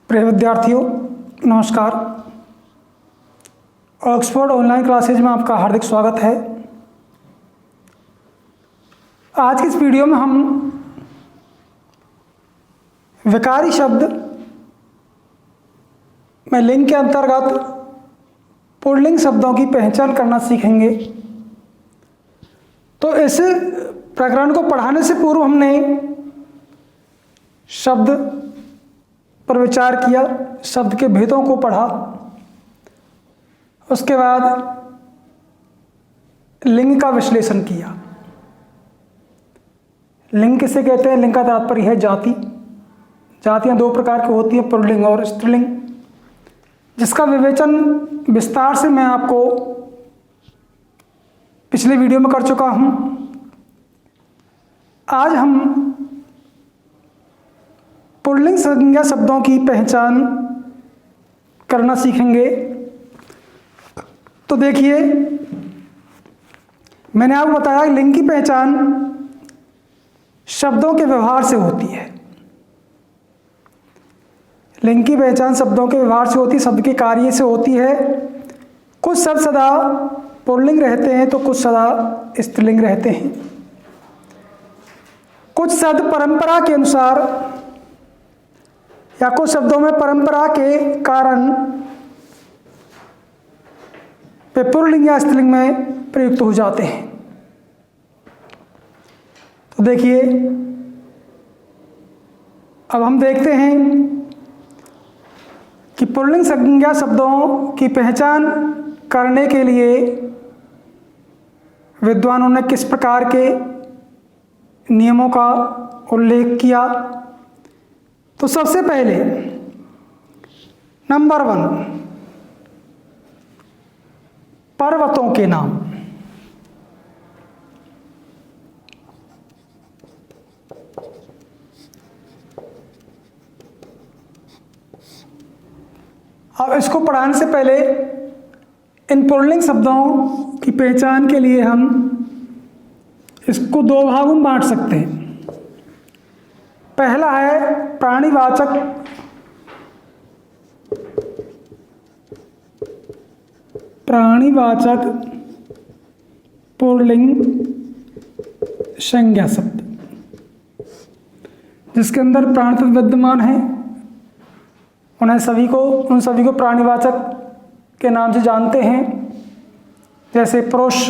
प्रिय विद्यार्थियों, नमस्कार। ऑक्सफोर्ड ऑनलाइन क्लासेज में आपका हार्दिक स्वागत है। आज की इस वीडियो में हम विकारी शब्द में लिंग के अंतर्गत पुल्लिंग शब्दों की पहचान करना सीखेंगे। तो इस प्रकरण को पढ़ाने से पूर्व हमने शब्द पर विचार किया, शब्द के भेदों को पढ़ा। उसके बाद लिंग का विश्लेषण किया। लिंग किसे कहते हैं? लिंग का तात्पर्य है जाति। जातियां दो प्रकार की होती हैं, पुल्लिंग और स्त्रीलिंग, जिसका विवेचन विस्तार से मैं आपको पिछले वीडियो में कर चुका हूं। आज हम पुल्लिंग संज्ञा शब्दों की पहचान करना सीखेंगे। तो देखिए, मैंने आपको बताया कि लिंग की पहचान शब्दों के व्यवहार से होती है। लिंग की पहचान शब्दों के व्यवहार से होती है, शब्द के कार्य से होती है। कुछ शब्द सदा पुल्लिंग रहते हैं तो कुछ सदा स्त्रीलिंग रहते हैं। कुछ शब्द परंपरा के अनुसार या कुछ शब्दों में परंपरा के कारण वे पुल्लिंग या स्त्रीलिंग में प्रयुक्त हो जाते हैं। तो देखिए, अब हम देखते हैं कि पुल्लिंग संज्ञा शब्दों की पहचान करने के लिए विद्वानों ने किस प्रकार के नियमों का उल्लेख किया। तो सबसे पहले नंबर 1, पर्वतों के नाम। अब इसको पढ़ाने से पहले इन पुल्लिंग शब्दों की पहचान के लिए हम इसको दो भागों में बांट सकते हैं। पहला है प्राणीवाचक पुल्लिंग संज्ञा शब्द, जिसके अंदर प्राण तत्व विद्यमान है। उन सभी को प्राणीवाचक के नाम से जानते हैं, जैसे पुरुष,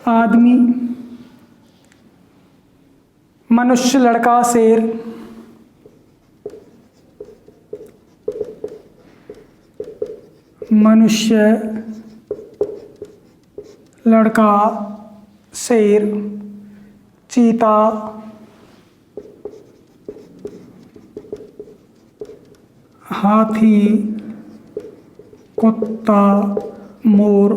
आदमी, मनुष्य, लड़का, शेर, मनुष्य, लड़का, शेर, चीता, हाथी, कुत्ता, मोर,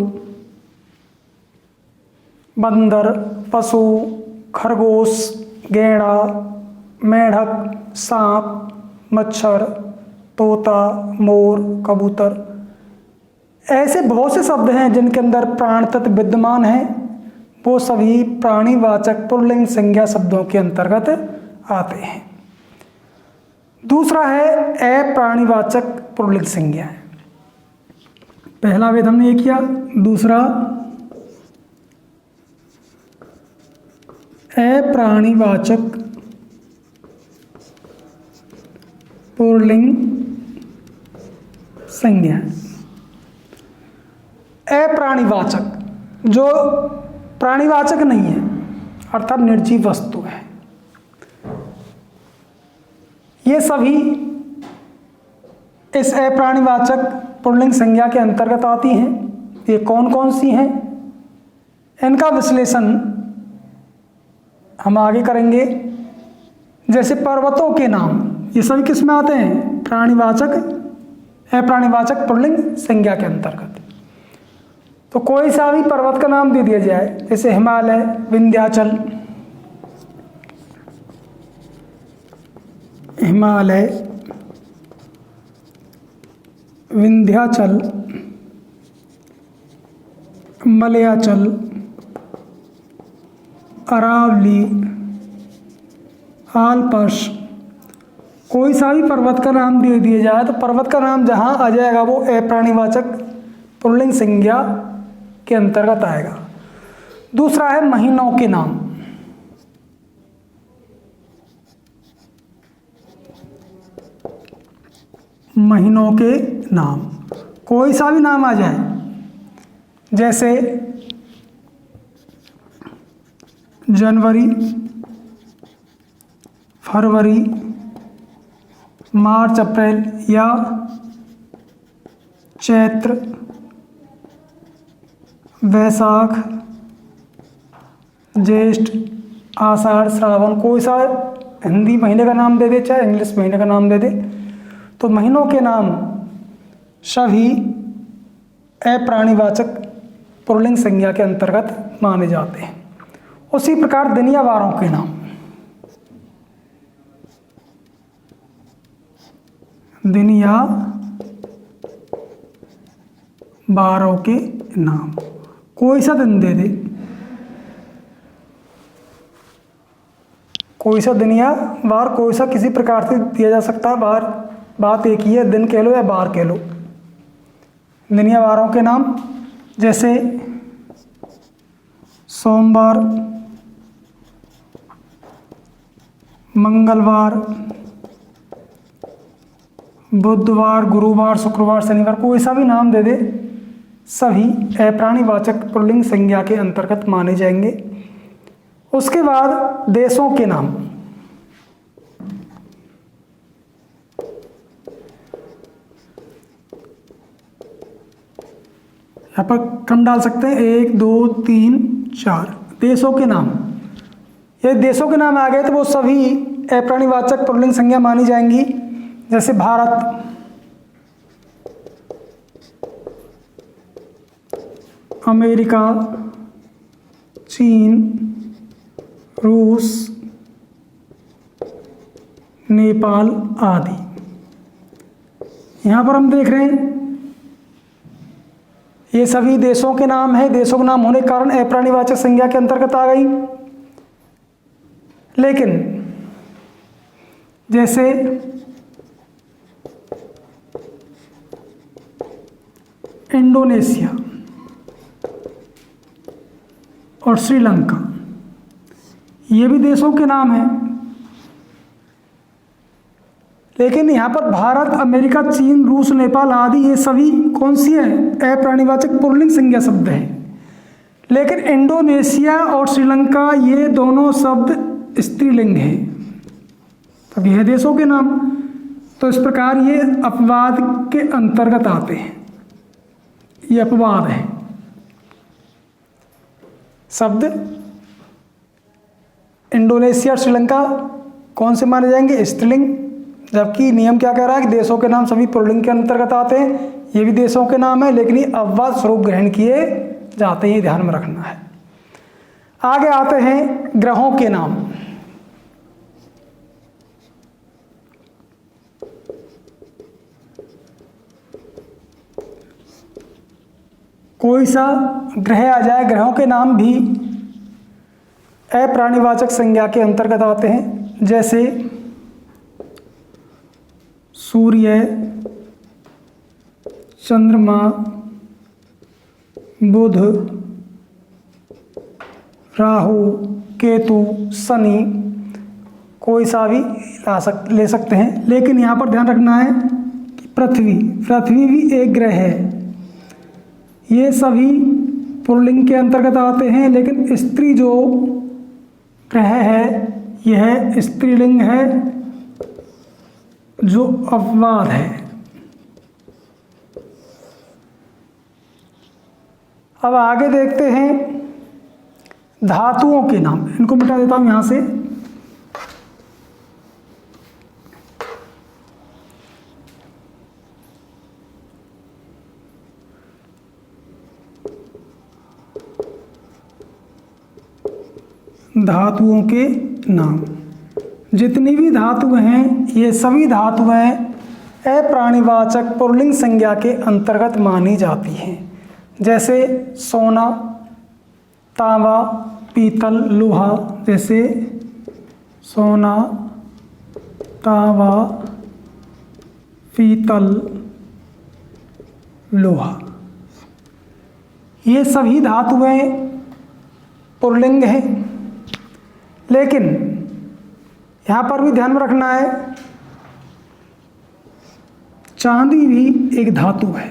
बंदर, पशु, खरगोश, गैंडा, मेंढक, सांप, मच्छर, तोता, मोर, कबूतर। ऐसे बहुत से शब्द हैं जिनके अंदर प्राण तत्व विद्यमान है। वो सभी प्राणीवाचक पुल्लिंग संज्ञा शब्दों के अंतर्गत आते हैं। दूसरा है अप्राणीवाचक पुल्लिंग संज्ञा। पहला भेद हमने ये किया। दूसरा अप्राणीवाचक पुल्लिंग संज्ञा। अप्राणीवाचक, जो प्राणीवाचक नहीं है, अर्थात निर्जीव वस्तु है, ये सभी इस अप्राणीवाचक पुल्लिंग संज्ञा के अंतर्गत आती हैं। ये कौन कौन सी हैं, इनका विश्लेषण हम आगे करेंगे। जैसे पर्वतों के नाम, ये सभी किस में आते हैं? अप्राणीवाचक पुल्लिंग संज्ञा के अंतर्गत। तो कोई सा भी पर्वत का नाम दे दिया जाए, जैसे हिमालय, विंध्याचल, मलयाचल, अरावली, आल्प्स। कोई सा भी पर्वत का नाम दे दिया जाए तो पर्वत का नाम जहाँ आ जाएगा वो अप्राणीवाचक पुल्लिंग संज्ञा के अंतर्गत आएगा। दूसरा है महीनों के नाम। महीनों के नाम, कोई सा भी नाम आ जाए, जैसे जनवरी, फरवरी, मार्च, अप्रैल या चैत्र, वैशाख, ज्येष्ठ, आषाढ़, श्रावण, कोई सा हिंदी महीने का नाम दे दे चाहे इंग्लिश महीने का नाम दे दे। तो महीनों के नाम सभी अप्राणीवाचक पुल्लिंग संज्ञा के अंतर्गत माने जाते हैं। उसी प्रकार दिन या वारों के नाम, दिन या वारों के नाम, कोई सा दिन दे दे, कोई सा दिन या वार, कोई सा किसी प्रकार से दिया जा सकता है। बात एक ही है, दिन कह लो या वार कह लो। दिन या वारों के नाम जैसे सोमवार, मंगलवार, बुधवार, गुरुवार, शुक्रवार, शनिवार, कोई सा भी नाम दे दे, सभी अप्राणीवाचक पुल्लिंग संज्ञा के अंतर्गत माने जाएंगे। उसके बाद देशों के नाम, यहाँ पर कम डाल सकते हैं, 1 2 3 4 देशों के नाम। ये देशों के नाम आ गए तो वो सभी अप्राणीवाचक पुल्लिंग संज्ञा मानी जाएंगी। जैसे भारत, अमेरिका, चीन, रूस, नेपाल आदि। यहाँ पर हम देख रहे हैं ये सभी देशों के नाम है। देशों के नाम होने के कारण अप्राणीवाचक संज्ञा के अंतर्गत आ गई। लेकिन जैसे इंडोनेशिया और श्रीलंका, ये भी देशों के नाम हैं। लेकिन यहाँ पर भारत, अमेरिका, चीन, रूस, नेपाल आदि ये सभी कौन सी है? अप्राणीवाचक पुल्लिंग संज्ञा शब्द हैं। लेकिन इंडोनेशिया और श्रीलंका ये दोनों शब्द स्त्रीलिंग हैं, तब यह देशों के नाम। तो इस प्रकार ये अपवाद के अंतर्गत आते हैं। ये अपवाद है। शब्द इंडोनेशिया और श्रीलंका कौन से माने जाएंगे? स्त्रीलिंग। जबकि नियम क्या कह रहा है कि देशों के नाम सभी पुल्लिंग के अंतर्गत आते हैं। ये भी देशों के नाम है, लेकिन ये अपवाद स्वरूप ग्रहण किए जाते हैं, ध्यान में रखना है। आगे आते हैं ग्रहों के नाम। कोई सा ग्रह आ जाए, ग्रहों के नाम भी अप्राणीवाचक संज्ञा के अंतर्गत आते हैं। जैसे सूर्य, चंद्रमा, बुध, राहु, केतु, शनि, कोई सा भी ले सकते हैं। लेकिन यहाँ पर ध्यान रखना है कि पृथ्वी भी एक ग्रह है। ये सभी पुल्लिंग के अंतर्गत आते हैं, लेकिन स्त्री जो ग्रह है यह स्त्रीलिंग है, जो अपवाद है। अब आगे देखते हैं धातुओं के नाम। इनको मिटा देता हूं यहां से। धातुओं के नाम, जितनी भी धातु हैं ये सभी धातुएं अप्राणीवाचक पुल्लिंग संज्ञा के अंतर्गत मानी जाती हैं। जैसे सोना, तांबा, पीतल, लोहा। जैसे सोना, तांबा, पीतल, लोहा, ये सभी धातुएं पुल्लिंग हैं। लेकिन यहाँ पर भी ध्यान में रखना है, चांदी भी एक धातु है,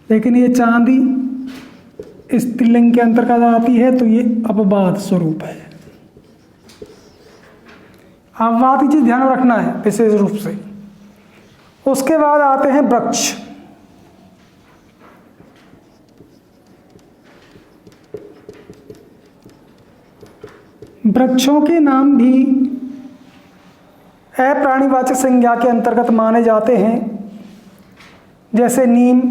लेकिन ये चांदी स्त्रीलिंग के अंतर्गत आती है, तो ये अपवाद स्वरूप है। अपवाद की चीज ध्यान में रखना है विशेष रूप से। उसके बाद आते हैं वृक्ष। वृक्षों के नाम भी अप्राणीवाचक संज्ञा के अंतर्गत माने जाते हैं, जैसे नीम,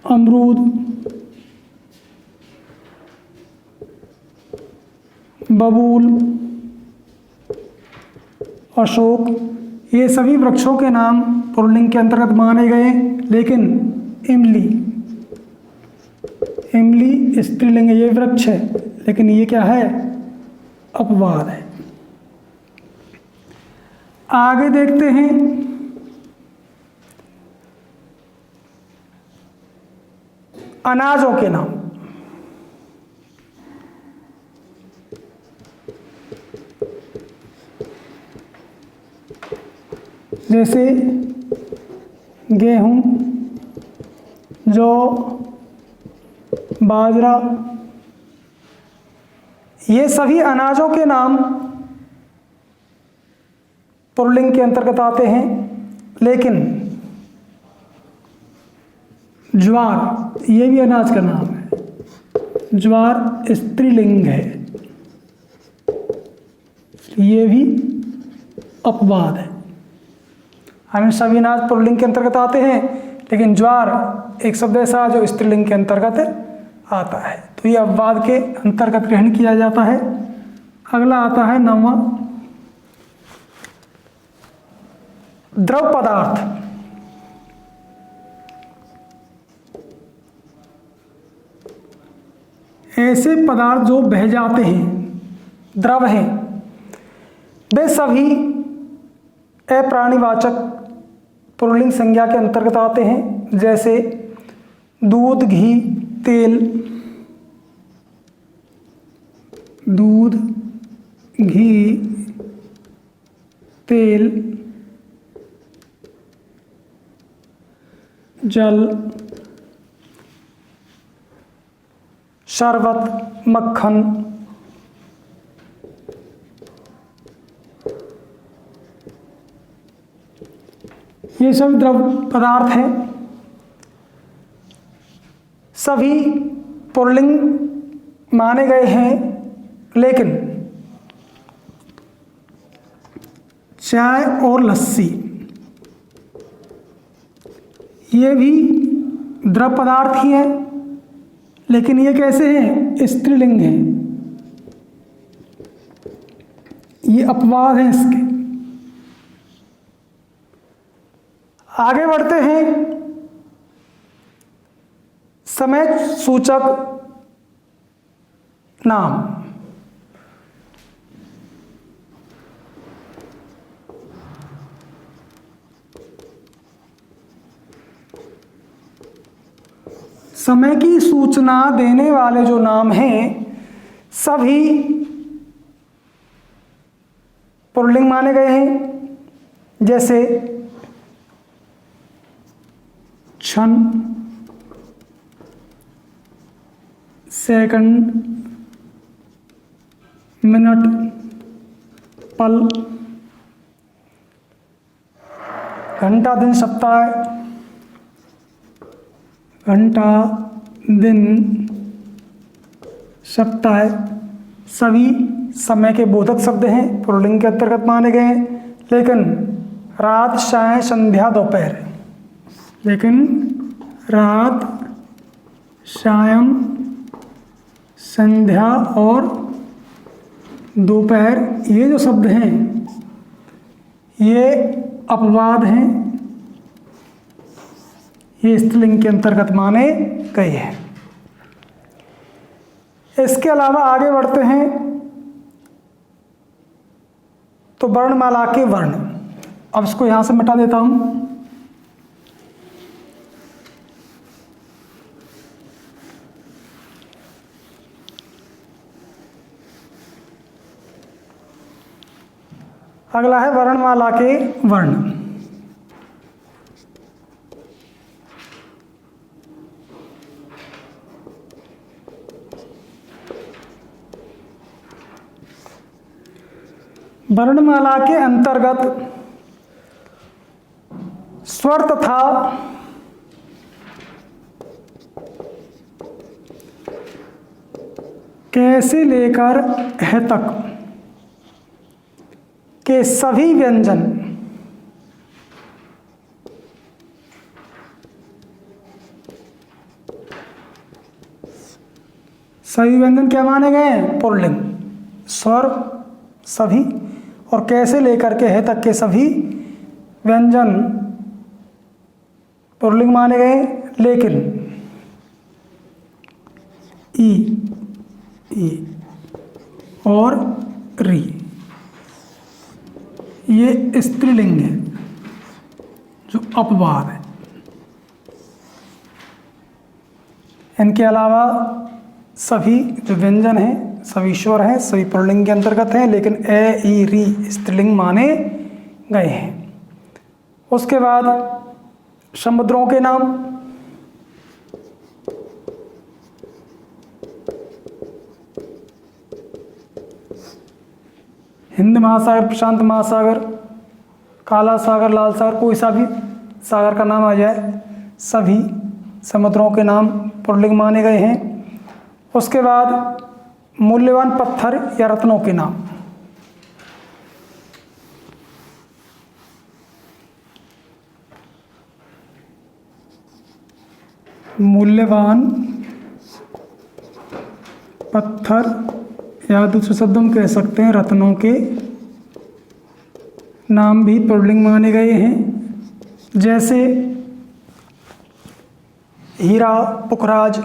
अमरूद, बबूल, अशोक, ये सभी वृक्षों के नाम पुल्लिंग के अंतर्गत माने गए। लेकिन इमली, इमली स्त्रीलिंग, ये वृक्ष है, लेकिन ये क्या है? अपवाद है। आगे देखते हैं अनाजों के नाम। जैसे गेहूं, जौ, बाजरा, ये सभी अनाजों के नाम पुल्लिंग के अंतर्गत आते हैं। लेकिन ज्वार, ये भी अनाज का नाम है, ज्वार स्त्रीलिंग है, ये भी अपवाद है। हमें सभी अनाज पुल्लिंग के अंतर्गत आते हैं, लेकिन ज्वार एक शब्द ऐसा जो स्त्रीलिंग के अंतर्गत आता है, तो ये अपवाद के अंतर्गत ग्रहण किया जाता है। अगला आता है 9वां, द्रव पदार्थ। ऐसे पदार्थ जो बह जाते हैं, द्रव हैं, वे सभी अप्राणीवाचक पुल्लिंग संज्ञा के अंतर्गत आते हैं। जैसे दूध, घी, तेल, दूध, घी, तेल, जल, शरबत, मक्खन, ये सब द्रव पदार्थ हैं। सभी पुल्लिंग माने गए हैं, लेकिन चाय और लस्सी ये भी द्रव पदार्थ ही हैं, लेकिन ये कैसे हैं? स्त्रीलिंग हैं, ये अपवाद हैं इसके। आगे बढ़ते हैं समय सूचक नाम। समय की सूचना देने वाले जो नाम हैं सभी पुल्लिंग माने गए हैं। जैसे क्षण, सेकंड, मिनट, पल, घंटा, दिन, सप्ताह, घंटा, दिन, सप्ताह, सभी समय के बोधक शब्द हैं, पुल्लिंग के अंतर्गत माने गए हैं। लेकिन रात, साय, संध्या, दोपहर, लेकिन रात, सायं, संध्या और दोपहर ये जो शब्द हैं ये अपवाद हैं, ये स्त्रीलिंग के अंतर्गत माने गए हैं। इसके अलावा आगे बढ़ते हैं तो वर्णमाला के वर्ण। अब इसको यहां से मिटा देता हूं। अगला है वर्णमाला के वर्ण। वर्णमाला के अंतर्गत स्वर तथा क से लेकर ह तक के सभी व्यंजन क्या माने गए? पुल्लिंग। स्वर सभी और कैसे लेकर के है तक के सभी व्यंजन पुल्लिंग माने गए, लेकिन ई और री ये स्त्रीलिंग है, जो अपवाद है। इनके अलावा सभी जो व्यंजन हैं, सभी स्वर हैं, सभी पुल्लिंग के अंतर्गत हैं, लेकिन ए ई री स्त्रीलिंग माने गए हैं। उसके बाद समुद्रों के नाम। हिंद महासागर, प्रशांत महासागर, काला सागर, लाल सागर, कोई सा भी सागर का नाम आ जाए, सभी समुद्रों के नाम पुल्लिंग माने गए हैं। उसके बाद मूल्यवान पत्थर या रत्नों के नाम। मूल्यवान पत्थर या दूसरे शब्दों में कह सकते हैं रत्नों के नाम भी पुल्लिंग माने गए हैं, जैसे हीरा, पुखराज,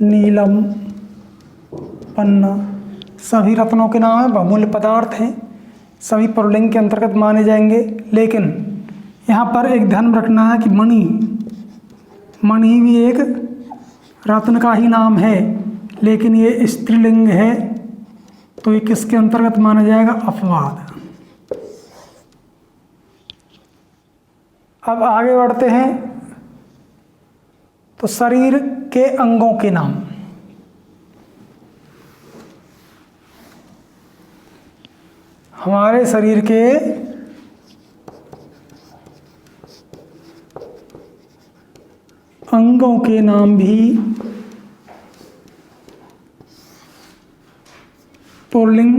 नीलम, पन्ना, सभी रत्नों के नाम हैं, बहुमूल्य पदार्थ हैं, सभी पुल्लिंग के अंतर्गत माने जाएंगे। लेकिन यहाँ पर एक ध्यान रखना है कि मणि भी एक रत्न का ही नाम है, लेकिन ये स्त्रीलिंग है, तो ये किसके अंतर्गत माना जाएगा? अपवाद। अब आगे बढ़ते हैं तो शरीर के अंगों के नाम। हमारे शरीर के अंगों के नाम भी पुल्लिंग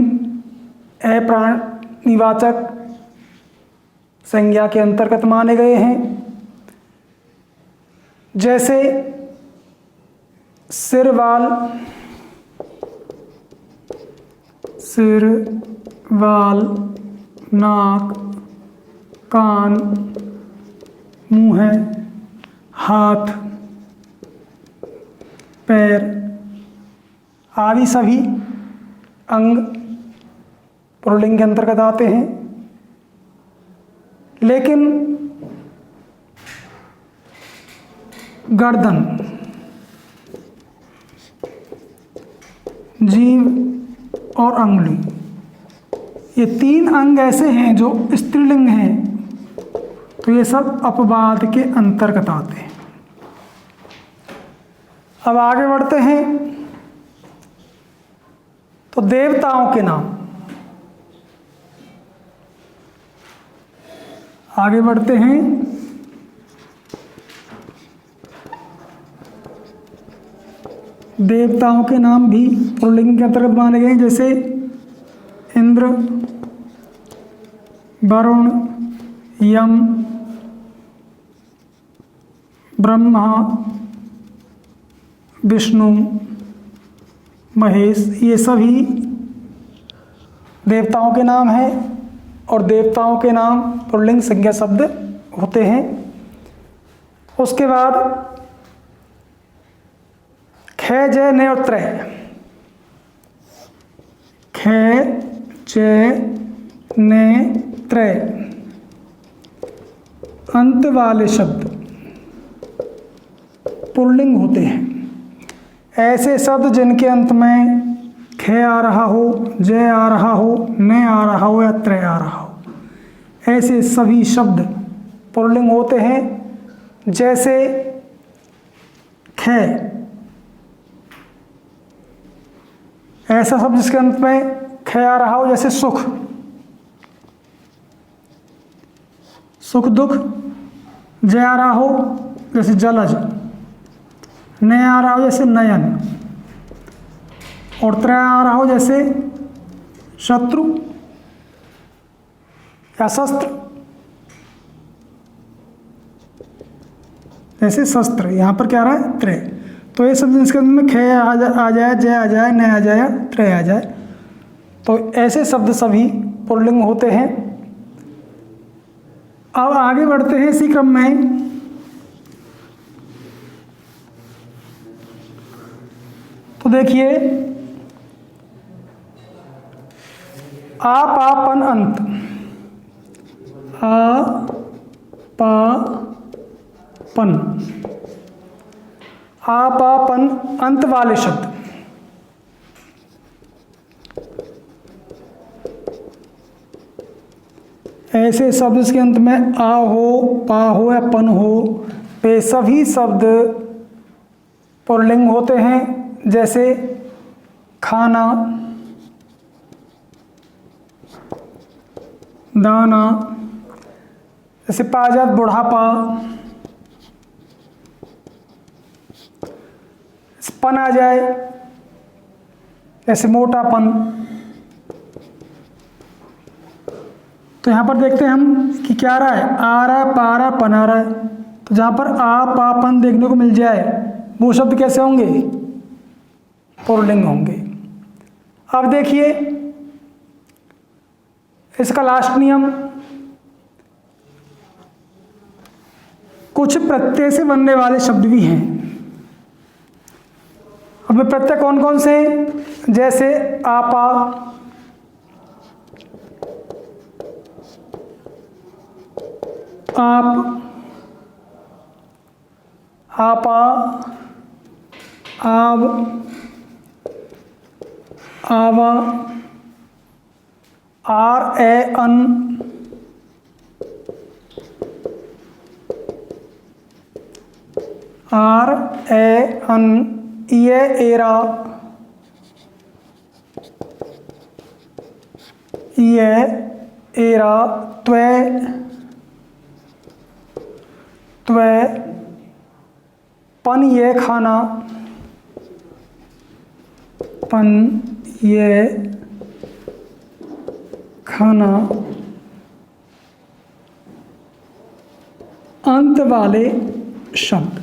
अप्राणिवाचक संज्ञा के अंतर्गत माने गए हैं, जैसे सिर वाल, नाक, कान, मुंह, हाथ, पैर आदि सभी अंग पुल्लिंग के अंतर्गत आते हैं। लेकिन गर्दन, जीभ और अंगुली, ये तीन अंग ऐसे हैं जो स्त्रीलिंग हैं, तो ये सब अपवाद के अंतर्गत आते हैं। अब आगे बढ़ते हैं तो देवताओं के नाम। आगे बढ़ते हैं देवताओं के नाम भी पुल्लिंग के अंतर्गत माने गए, जैसे इंद्र, वरुण, यम, ब्रह्मा, विष्णु, महेश, ये सभी देवताओं के नाम हैं। और देवताओं के नाम पुल्लिंग संज्ञा शब्द होते हैं। उसके बाद खे जय ने और त्रय, खे जय ने त्रय अंत वाले शब्द पुल्लिंग होते हैं। ऐसे शब्द जिनके अंत में खे आ रहा हो, जय आ रहा हो, ने आ रहा हो या त्रय आ रहा हो, ऐसे सभी शब्द पुल्लिंग होते हैं। जैसे खे, ऐसा शब्द जिसके अंत में खे आ रहा हो, जैसे सुख, सुख दुख। जय आ रहा हो जैसे जलज, ने आ रहा हो जैसे नयन, और त्रय आ रहा हो जैसे शत्रु या शस्त्र, जैसे शस्त्र। यहाँ पर क्या आ रहा है? त्रय। तो ये सब जिसके अंदर में खे आ जाए, जय आ जाए, न आ जाए, त्रय आ जाए, तो ऐसे शब्द सभी पुल्लिंग होते हैं। अब आगे बढ़ते हैं इसी क्रम में। तो देखिए, आपापन अंत, आपापन, आपापन अंत वाले शब्द ऐसे शब्द जिसके अंत में आ हो, पा हो या पन हो, वे सभी शब्द पुल्लिंग होते हैं। जैसे खाना, दाना, जैसे पाजात बुढ़ापा, पन आ जाए जैसे मोटापन। तो यहाँ पर देखते हैं हम कि क्या आ रहा है? आ रहा है, पा रहा है, पन आ रहा है। तो जहाँ पर आ पा पन देखने को मिल जाए, वो शब्द कैसे होंगे? पुल्लिंग होंगे। अब देखिए इसका लास्ट नियम, कुछ प्रत्यय से बनने वाले शब्द भी हैं। अब वे प्रत्यय कौन कौन से? जैसे आपा, आप, आपा, आव, आवा, R A on, R A अन, ये एरा, ये एरा, त्वे, त्वे, पन ये खाना, पन ये खाना, अंत वाले शब्द।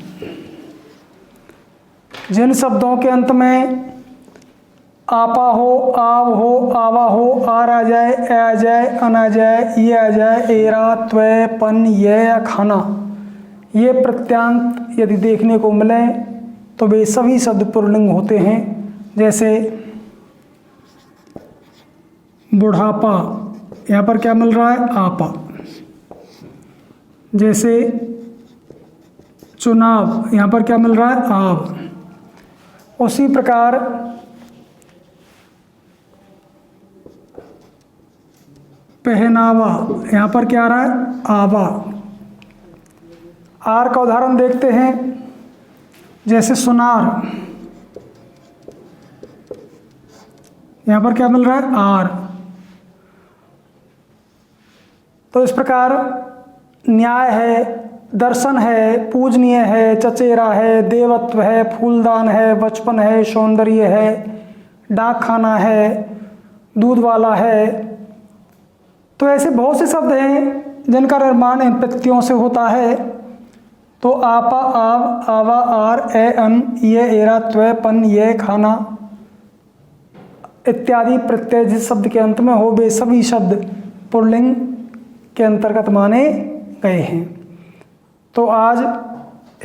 जिन शब्दों के अंत में आपा हो, आव हो, आवा हो, आर आ जाए, ए आ जाए, अन आ जाए, ये आ जाए, एरा, त्वे, पन, ये या खाना, ये प्रत्यांत यदि देखने को मिले तो वे सभी शब्द पुल्लिंग होते हैं। जैसे बुढ़ापा, यहाँ पर क्या मिल रहा है? आपा। जैसे चुनाव, यहाँ पर क्या मिल रहा है? आव। उसी प्रकार पहनावा, यहाँ पर क्या आ रहा है? आवा। आर का उदाहरण देखते हैं। जैसे सुनार, यहाँ पर क्या मिल रहा है? आर। तो इस प्रकार न्याय है, दर्शन है, पूजनीय है, चचेरा है, देवत्व है, फूलदान है, बचपन है, सौंदर्य है, डाक खाना है, दूध वाला है। तो ऐसे बहुत से शब्द हैं जिनका निर्माण इन प्रत्ययों से होता है। तो आपा, आव, आवा, आर, ए, अन, ये, एरा, त्वे, पन, ये खाना इत्यादि प्रत्यय जिस शब्द के अंत में हो, वे सभी शब्द पुल्लिंग के अंतर्गत माने गए हैं। तो आज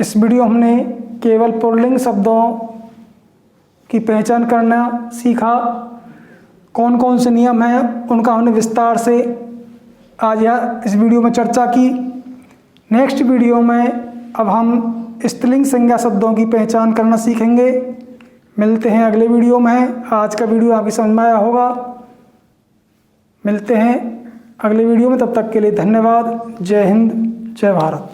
इस वीडियो हमने केवल पुल्लिंग शब्दों की पहचान करना सीखा। कौन कौन से नियम हैं उनका हमने विस्तार से आज इस वीडियो में चर्चा की। नेक्स्ट वीडियो में अब हम स्त्रीलिंग संज्ञा शब्दों की पहचान करना सीखेंगे। मिलते हैं अगले वीडियो में। आज का वीडियो आपकी समझ में आया होगा। मिलते हैं अगले वीडियो में, तब तक के लिए धन्यवाद। जय हिंद, जय भारत।